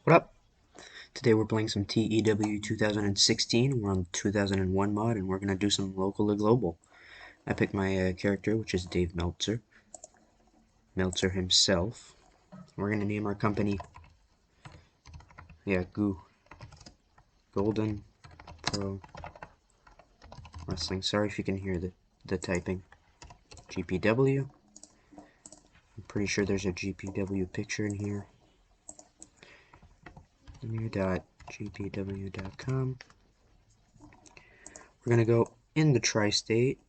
What up? Today we're playing some TEW 2016. We're on 2001 mod, and we're going to do some local to global. I picked my character, which is Dave Meltzer. Meltzer himself. We're going to name our company, Golden Pro Wrestling. Sorry if you can hear the typing. GPW. I'm pretty sure there's a GPW picture in here. New.gpw.com. We're going to go in the tri-state.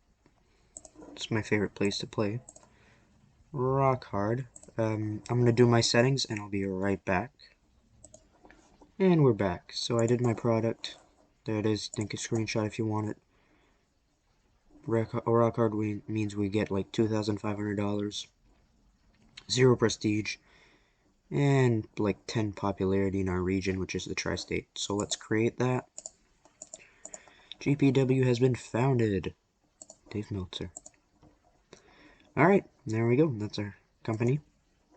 It's my favorite place to play. Rock hard. I'm gonna do my settings and I'll be right back. And we're back. So I did my product. There it is. Take a screenshot if you want it. Rock hard means we get like $2,500, 0 prestige, and like 10 popularity in our region, which is the tri-state. So let's create that. GPW has been founded. Dave Meltzer. Alright, there we go. That's our company.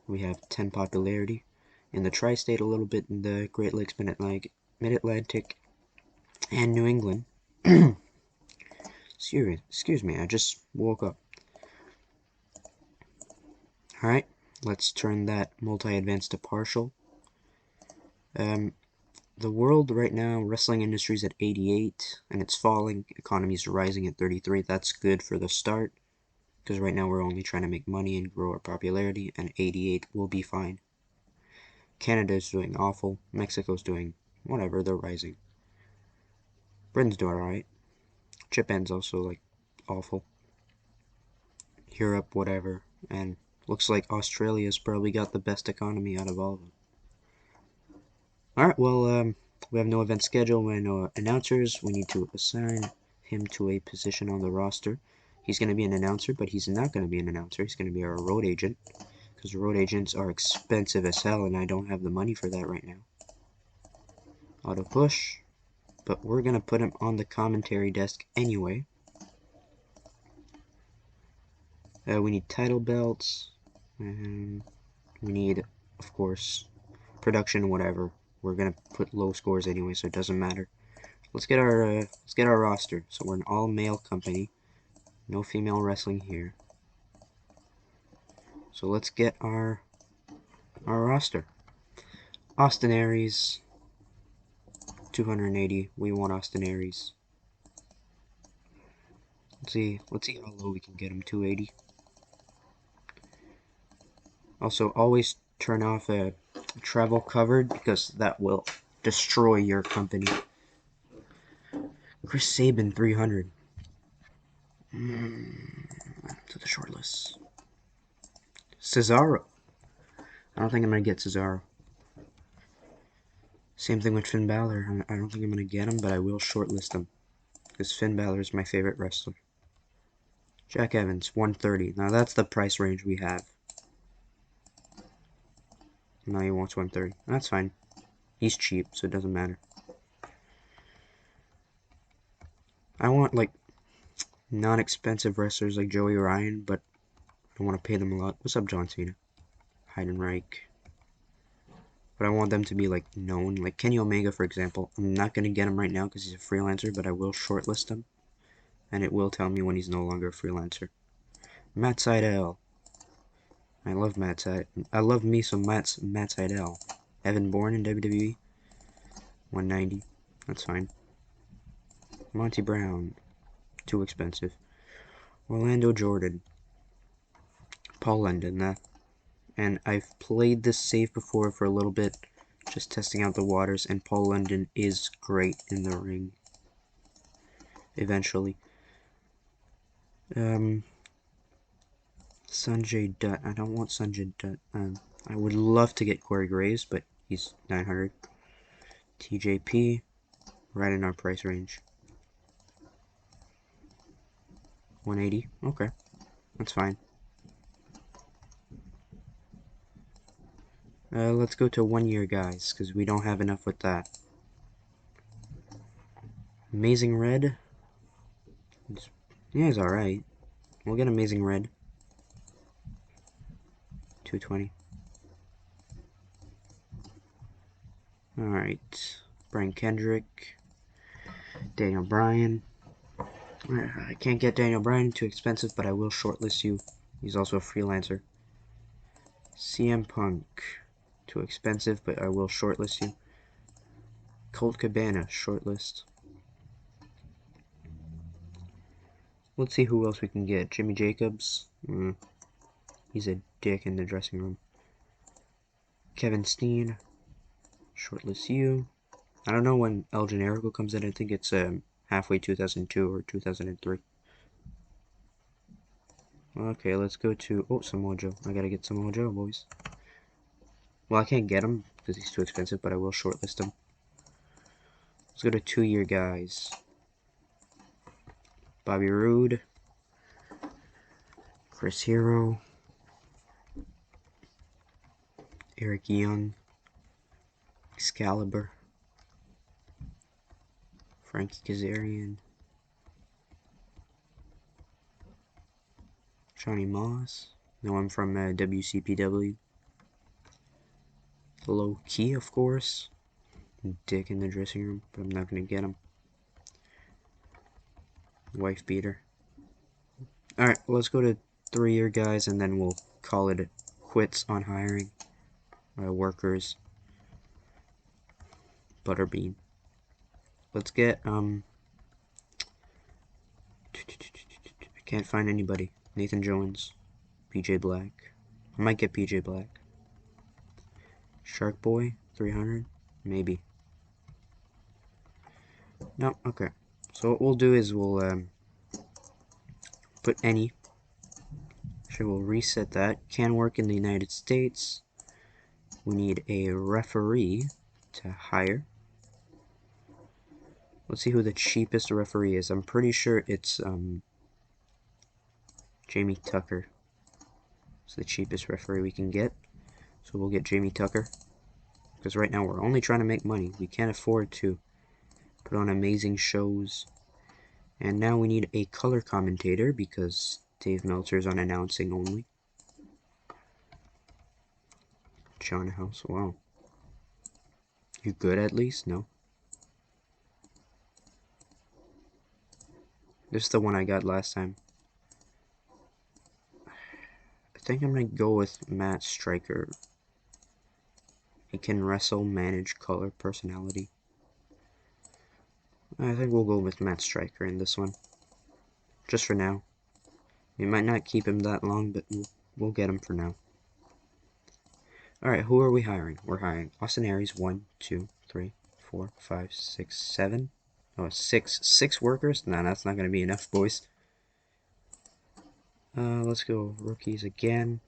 We have 10 popularity in the tri-state, a little bit in the Great Lakes, Mid-Atlantic, and New England. Excuse me, I just woke up. Alright, let's turn that multi-advanced to partial. The world right now, wrestling industry's at 88, and it's falling. Economy's rising at 33. That's good for the start, because right now we're only trying to make money and grow our popularity, and 88 will be fine. Canada's doing awful. Mexico's doing whatever, they're rising. Britain's doing alright. Japan's also like awful. Europe, whatever. And looks like Australia's probably got the best economy out of all of them. Alright, well, we have no event schedule, we have no announcers. We need to assign him to a position on the roster. He's going to be an announcer, but he's not going to be an announcer. He's going to be our road agent, because road agents are expensive as hell, and I don't have the money for that right now. Auto push, but we're going to put him on the commentary desk anyway. We need title belts, and we need, of course, production, whatever. We're gonna put low scores anyway, so it doesn't matter. Let's get our roster. So we're an all-male company, no female wrestling here. So let's get our roster. Austin Aries, 280. We want Austin Aries. Let's see how low we can get him. 280. Also, always turn off travel covered, because that will destroy your company. Chris Sabin, 300. To the short list. Cesaro. I don't think I'm going to get Cesaro. Same thing with Finn Balor. I don't think I'm going to get him, but I will shortlist him, because Finn Balor is my favorite wrestler. Jack Evans, 130. Now that's the price range we have. Now he wants 130. That's fine. He's cheap, so it doesn't matter. I want, like, non-expensive wrestlers like Joey Ryan, but I don't want to pay them a lot. What's up, John Cena? Heidenreich. But I want them to be, like, known. Like Kenny Omega, for example. I'm not going to get him right now because he's a freelancer, but I will shortlist him. And it will tell me when he's no longer a freelancer. Matt Sydal. I love Matt Sydal. I love me some Matt Sydal. Evan Bourne in WWE. 190. That's fine. Monty Brown. Too expensive. Orlando Jordan. Paul London. And I've played this save before for a little bit, just testing out the waters, and Paul London is great in the ring. Eventually. Sanjay Dutt. I don't want Sanjay Dutt. I would love to get Corey Graves, but he's 900. TJP. Right in our price range. 180. Okay. That's fine. Let's go to 1 year, guys, because we don't have enough with that. Amazing Red. Yeah, he's alright. We'll get Amazing Red. 220. Alright. Brian Kendrick. Daniel Bryan. I can't get Daniel Bryan, too expensive, but I will shortlist you. He's also a freelancer. CM Punk. Too expensive, but I will shortlist you. Colt Cabana, shortlist. Let's see who else we can get. Jimmy Jacobs. He's a dick in the dressing room. Kevin Steen. Shortlist you. I don't know when El Generico comes in. I think it's halfway 2002 or 2003. Okay, let's go to... Oh, Samoa Joe. I gotta get Samoa Joe, boys. Well, I can't get him because he's too expensive, but I will shortlist him. Let's go to 2-year guys. Bobby Roode. Chris Hero. Eric Young. Excalibur. Frankie Kazarian. Johnny Moss. Know him from WCPW. Low Key, of course. Dick in the dressing room, but I'm not going to get him. Wife beater. Alright, let's go to 3-year guys, and then we'll call it quits on hiring workers. Butterbean. Let's get, I can't find anybody. Nathan Jones. PJ Black. I might get PJ Black. Shark Boy, 300? Maybe. No, okay. So what we'll do is we'll put any. Actually, we'll reset that. Can work in the United States. We need a referee to hire. Let's see who the cheapest referee is. I'm pretty sure it's Jamie Tucker. It's the cheapest referee we can get. So we'll get Jamie Tucker. Because right now we're only trying to make money. We can't afford to put on amazing shows. And now we need a color commentator because Dave Meltzer's on announcing only. John House, wow. You good at least? No. This is the one I got last time. I think I'm going to go with Matt Stryker. He can wrestle, manage, color, personality. I think we'll go with Matt Stryker in this one. Just for now. We might not keep him that long, but we'll get him for now. Alright, who are we hiring? We're hiring Austin Aries, 1, 2, 3, 4, 5, 6, 7. Oh, six workers? Nah, that's not going to be enough, boys. Let's go rookies again.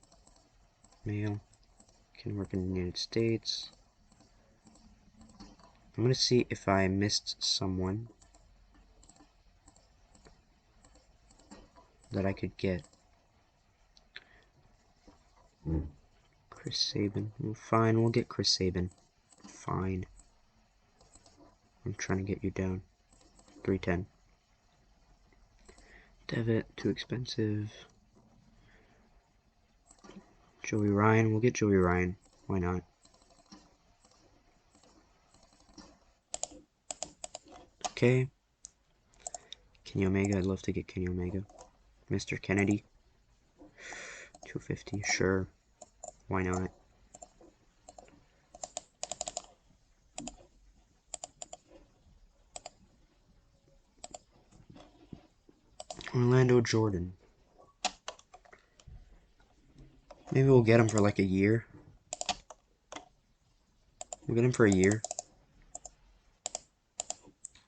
Male. Can work in the United States. I'm going to see if I missed someone that I could get. Chris Sabin. Well, fine, we'll get Chris Sabin. Fine. I'm trying to get you down. 310. Devitt, too expensive. Joey Ryan, we'll get Joey Ryan. Why not? Okay. Kenny Omega, I'd love to get Kenny Omega. Mr. Kennedy. 250, sure. Why not? Orlando Jordan. Maybe we'll get him for like a year. We'll get him for a year.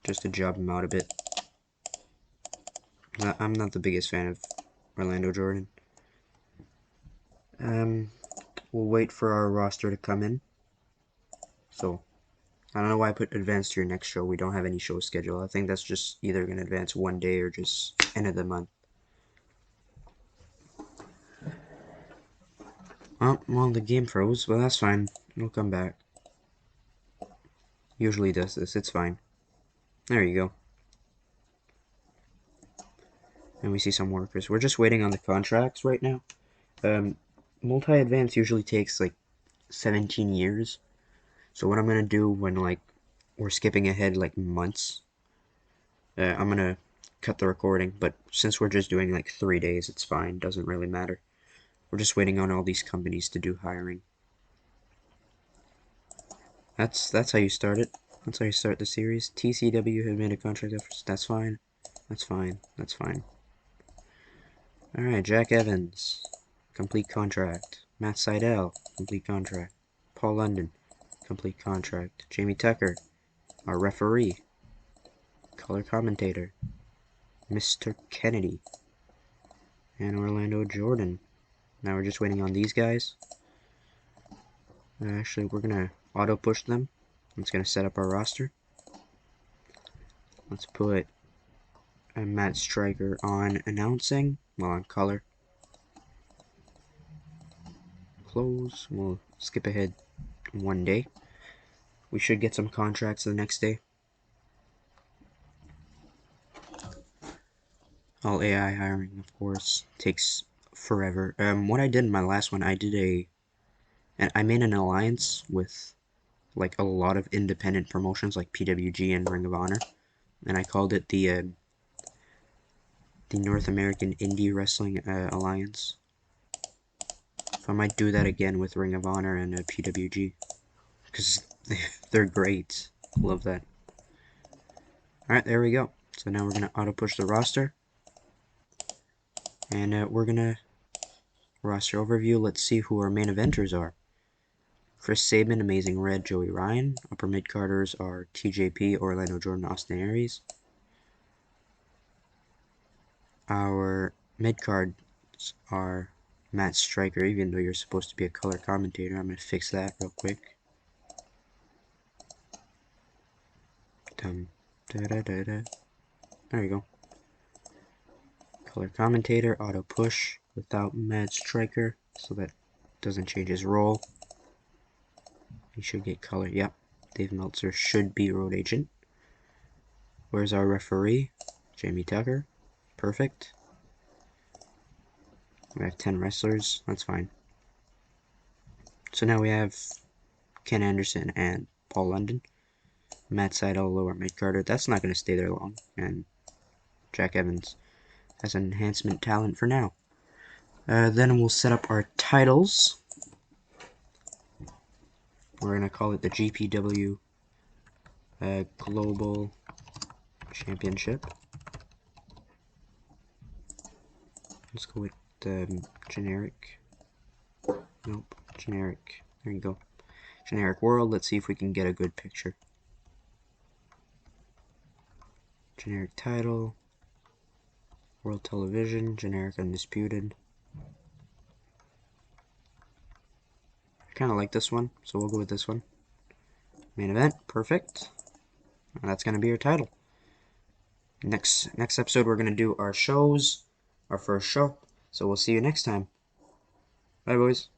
Just to job him out a bit. I'm not the biggest fan of Orlando Jordan. We'll wait for our roster to come in. So, I don't know why I put advance to your next show. We don't have any show schedule. I think that's just either going to advance one day or just end of the month. Oh, well, the game froze. Well, that's fine. We'll come back. Usually does this. It's fine. There you go. And we see some workers. We're just waiting on the contracts right now. Multi-advance usually takes like 17 years. So what I'm gonna do when like we're skipping ahead like months, I'm gonna cut the recording. But since we're just doing like 3 days, it's fine. Doesn't really matter. We're just waiting on all these companies to do hiring. That's how you start it. That's how you start the series. TCW have made a contract offer. That's fine. That's fine. That's fine. Alright, Jack Evans. Complete contract. Matt Seidel. Complete contract. Paul London. Complete contract. Jamie Tucker. Our referee. Color commentator. Mr. Kennedy. And Orlando Jordan. Now we're just waiting on these guys. Actually, we're gonna auto push them. It's gonna set up our roster. Let's put Matt Stryker on announcing, well, on color. Close. We'll skip ahead 1 day. We should get some contracts the next day. All AI hiring, of course, takes forever. What I did in my last one, and I made an alliance with like a lot of independent promotions like PWG and Ring of Honor, and I called it the North American Indie Wrestling Alliance. So I might do that again with Ring of Honor and PWG, because they're great. Love that. Alright, there we go. So now we're going to auto-push the roster. And we're going to roster overview. Let's see who our main eventers are. Chris Sabin, Amazing Red, Joey Ryan. Upper mid-carders are TJP, Orlando Jordan, Austin Aries. Our mid-cards are Matt Stryker, even though you're supposed to be a color commentator. I'm going to fix that real quick. There you go. Color commentator, auto push without Matt Stryker, so that doesn't change his role. He should get color. Yep. Dave Meltzer should be road agent. Where's our referee? Jamie Tucker. Perfect. We have 10 wrestlers. That's fine. So now we have Ken Anderson and Paul London. Matt Seidel, lower mid-carder. That's not going to stay there long. And Jack Evans as an enhancement talent for now. Then we'll set up our titles. We're going to call it the GPW Global Championship. Let's go with generic. Nope, generic. There you go. Generic world. Let's see if we can get a good picture. Generic title. World television. Generic undisputed. I kind of like this one, so we'll go with this one. Main event. Perfect. And that's going to be our title. Next episode, we're going to do our shows. Our first show. So we'll see you next time. Bye, boys.